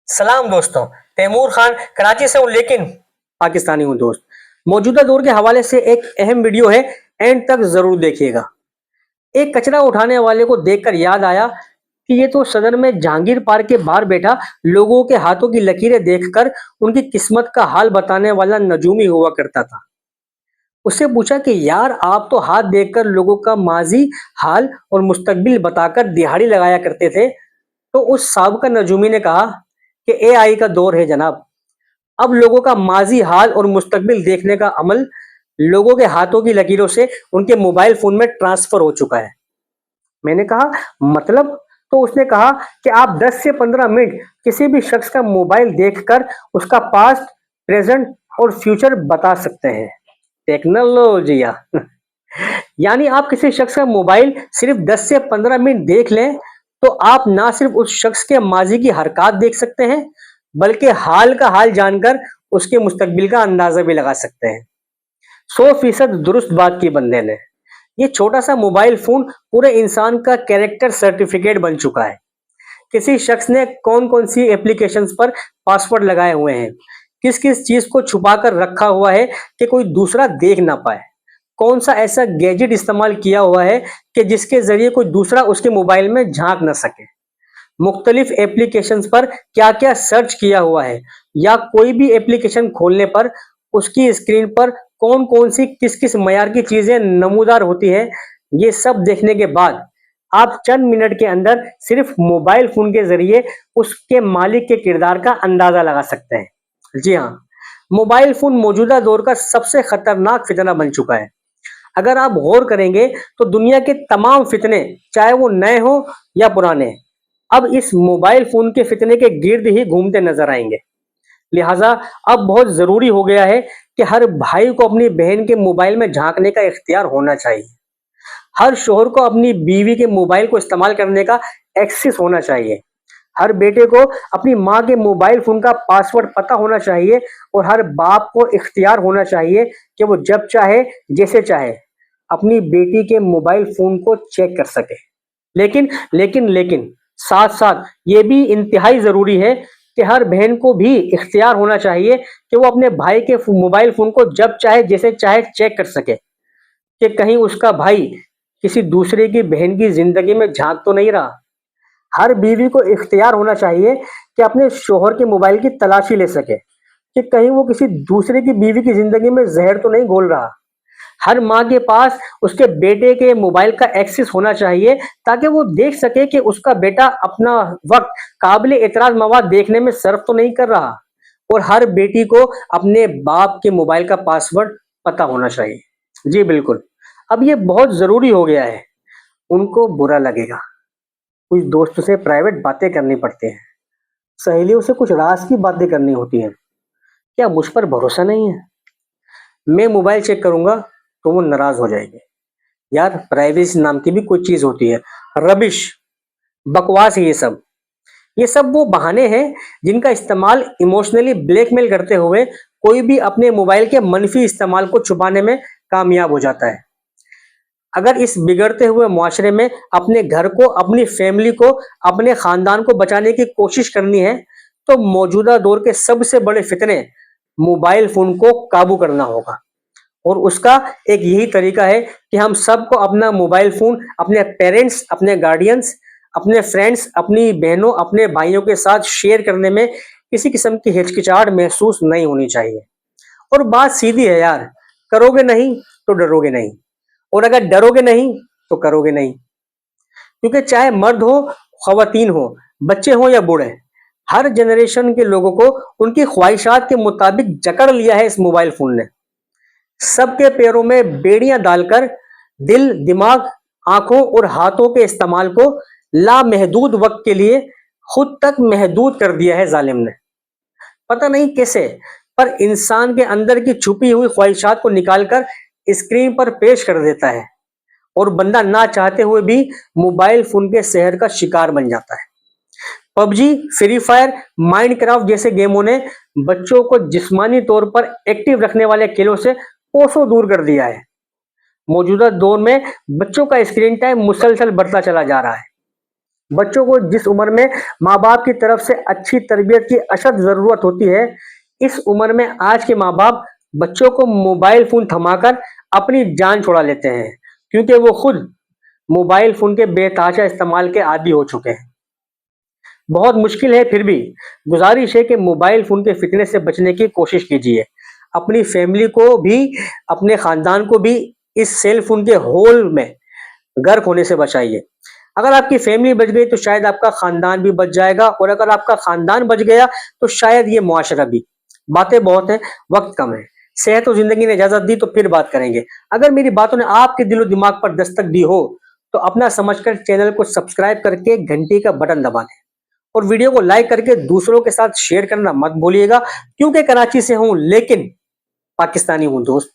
सलाम दोस्तों, तैमूर खान कराची से हूँ लेकिन पाकिस्तानी हूँ दोस्त। मौजूदा दौर के हवाले से एक अहम वीडियो है, एंड तक जरूर देखिएगा। एक कचरा उठाने वाले को देखकर याद आया कि ये तो सदन में जहांगीर पार्क के बाहर बैठा लोगों के हाथों की लकीरें देखकर उनकी किस्मत का हाल बताने वाला नजूमी हुआ करता था। उससे पूछा कि यार, आप तो हाथ देखकर लोगों का माजी, हाल और मुस्तकबिल बताकर दिहाड़ी लगाया करते थे। तो उस साबका नजूमी ने कहा कि एआई का दौर है जनाब। अब लोगों का माजी, हाल और मुस्तकबिल देखने का अमल लोगों के हाथों की लकीरों से उनके मोबाइल फोन में ट्रांसफर हो चुका है। मैंने कहा, मतलब? तो उसने कहा कि आप 10 से 15 मिनट किसी भी शख्स का मोबाइल देखकर उसका पास्ट, प्रेजेंट और फ्यूचर बता सकते हैं। टेक्नोलॉजिया यानी आप किसी शख्स का मोबाइल सिर्फ 10 से 15 मिनट देख लें तो आप ना सिर्फ उस शख्स के माजी की हरकत देख सकते हैं, बल्कि हाल का हाल जानकर उसके मुस्तकबिल का अंदाजा भी लगा सकते हैं। 100% दुरुस्त बात की बंदे ने। ये छोटा सा मोबाइल फोन पूरे इंसान का कैरेक्टर सर्टिफिकेट बन चुका है। किसी शख्स ने कौन कौन सी एप्लीकेशंस पर पासवर्ड लगाए हुए हैं, किस किस चीज को छुपा कर रखा हुआ है कि कोई दूसरा देख ना पाए, कौन सा ऐसा गैजेट इस्तेमाल किया हुआ है कि जिसके जरिए कोई दूसरा उसके मोबाइल में झांक ना सके, मुख्तलिफ एप्लीकेशंस पर क्या क्या सर्च किया हुआ है, या कोई भी एप्लीकेशन खोलने पर उसकी स्क्रीन पर कौन कौन सी किस किस मयार की चीजें नमूदार होती है। ये सब देखने के बाद आप चंद मिनट के अंदर सिर्फ मोबाइल फोन के जरिए उसके मालिक के किरदार का अंदाजा लगा सकते हैं। जी हाँ, मोबाइल फोन मौजूदा दौर का सबसे खतरनाक फितना बन चुका है। अगर आप गौर करेंगे तो दुनिया के तमाम फितने, चाहे वो नए हो या पुराने, अब इस मोबाइल फोन के फितने के गिर्द ही घूमते नजर आएंगे। लिहाजा अब बहुत जरूरी हो गया है कि हर भाई को अपनी बहन के मोबाइल में झांकने का इख्तियार होना चाहिए। हर शोहर को अपनी बीवी के मोबाइल को इस्तेमाल करने का एक्सेस होना चाहिए। हर बेटे को अपनी माँ के मोबाइल फोन का पासवर्ड पता होना चाहिए, और हर बाप को इख्तियार होना चाहिए कि वो जब चाहे, जैसे चाहे अपनी बेटी के मोबाइल फोन को चेक कर सके। लेकिन लेकिन लेकिन साथ साथ ये भी इंतहाई जरूरी है कि हर बहन को भी इख्तियार होना चाहिए कि वो अपने भाई के मोबाइल फोन को जब चाहे, जैसे चाहे चेक कर सके कि कहीं उसका भाई किसी दूसरे की बहन की जिंदगी में झांक तो नहीं रहा। हर बीवी को इख्तियार होना चाहिए कि अपने शोहर के मोबाइल की तलाशी ले सके कि कहीं वो किसी दूसरे की बीवी की जिंदगी में जहर तो नहीं घोल रहा। हर माँ के पास उसके बेटे के मोबाइल का एक्सेस होना चाहिए ताकि वो देख सके कि उसका बेटा अपना वक्त काबिल एतराज मवाद देखने में सर्फ तो नहीं कर रहा। और हर बेटी को अपने बाप के मोबाइल का पासवर्ड पता होना चाहिए। जी बिल्कुल, अब ये बहुत जरूरी हो गया है। उनको बुरा लगेगा, कुछ दोस्तों से प्राइवेट बातें करनी पड़ती हैं, सहेलियों से कुछ राज की बातें करनी होती हैं। क्या मुझ पर भरोसा नहीं है? मैं मोबाइल चेक करूंगा तो वो नाराज हो जाएगी। यार, प्राइवेसी नाम की भी कोई चीज होती है। रबिश, बकवास है ये सब वो बहाने हैं जिनका इस्तेमाल इमोशनली ब्लैकमेल करते हुए कोई भी अपने मोबाइल के मनफी इस्तेमाल को छुपाने में कामयाब हो जाता है। अगर इस बिगड़ते हुए मुआशरे में अपने घर को, अपनी फैमिली को, अपने खानदान को बचाने की कोशिश करनी है तो मौजूदा दौर के सबसे बड़े फितने मोबाइल फोन को काबू करना होगा। और उसका एक यही तरीका है कि हम सबको अपना मोबाइल फोन अपने पेरेंट्स, अपने गार्डियंस, अपने फ्रेंड्स, अपनी बहनों, अपने भाइयों के साथ शेयर करने में किसी किस्म की हिचकिचाहट महसूस नहीं होनी चाहिए। और बात सीधी है यार, करोगे नहीं तो डरोगे नहीं, और अगर डरोगे नहीं तो करोगे नहीं। क्योंकि चाहे मर्द हो, खवातीन हो, बच्चे हो या बूढ़े, हर जनरेशन के लोगों को उनकी ख्वाहिशात के मुताबिक जकड़ लिया है इस मोबाइल फोन ने। सबके पैरों में बेड़ियां डालकर दिल, दिमाग, आंखों और हाथों के इस्तेमाल को लामहदूद वक्त के लिए खुद तक महदूद कर दिया है जालिम ने। पता नहीं कैसे, पर इंसान के अंदर की छुपी हुई ख्वाहिशात को निकालकर स्क्रीन पर पेश कर देता है, और बंदा ना चाहते हुए भी मोबाइल फोन के शहर का शिकार बन जाता है। पबजी, फ्री फायर, माइनक्राफ्ट जैसे गेमों ने बच्चों को जिस्मानी तौर पर एक्टिव रखने वाले खेलों से कोसों दूर कर दिया है। मौजूदा दौर में बच्चों का स्क्रीन टाइम मुसलसल बढ़ता चला जा रहा है। बच्चों को जिस उम्र में माँ बाप की तरफ से अच्छी तरबियत की अशद जरूरत होती है, इस उम्र में आज के माँ बाप बच्चों को मोबाइल फोन थमाकर अपनी जान छुड़ा लेते हैं, क्योंकि वो खुद मोबाइल फोन के बेतहाशा इस्तेमाल के आदी हो चुके हैं। बहुत मुश्किल है, फिर भी गुजारिश है कि मोबाइल फोन के फितने से बचने की कोशिश कीजिए। अपनी फैमिली को भी, अपने खानदान को भी इस सेल फोन के होल में गर्क होने से बचाइए। अगर आपकी फैमिली बच गई तो शायद आपका खानदान भी बच जाएगा, और अगर आपका खानदान बच गया तो शायद ये मुआशरा भी। बातें बहुत हैं, वक्त कम है। सेहत और जिंदगी ने इजाजत दी तो फिर बात करेंगे। अगर मेरी बातों ने आपके दिलो दिमाग पर दस्तक दी हो तो अपना समझकर चैनल को सब्सक्राइब करके घंटी का बटन दबा दें, और वीडियो को लाइक करके दूसरों के साथ शेयर करना मत भूलिएगा, क्योंकि कराची से हूं लेकिन पाकिस्तानी हूं दोस्त।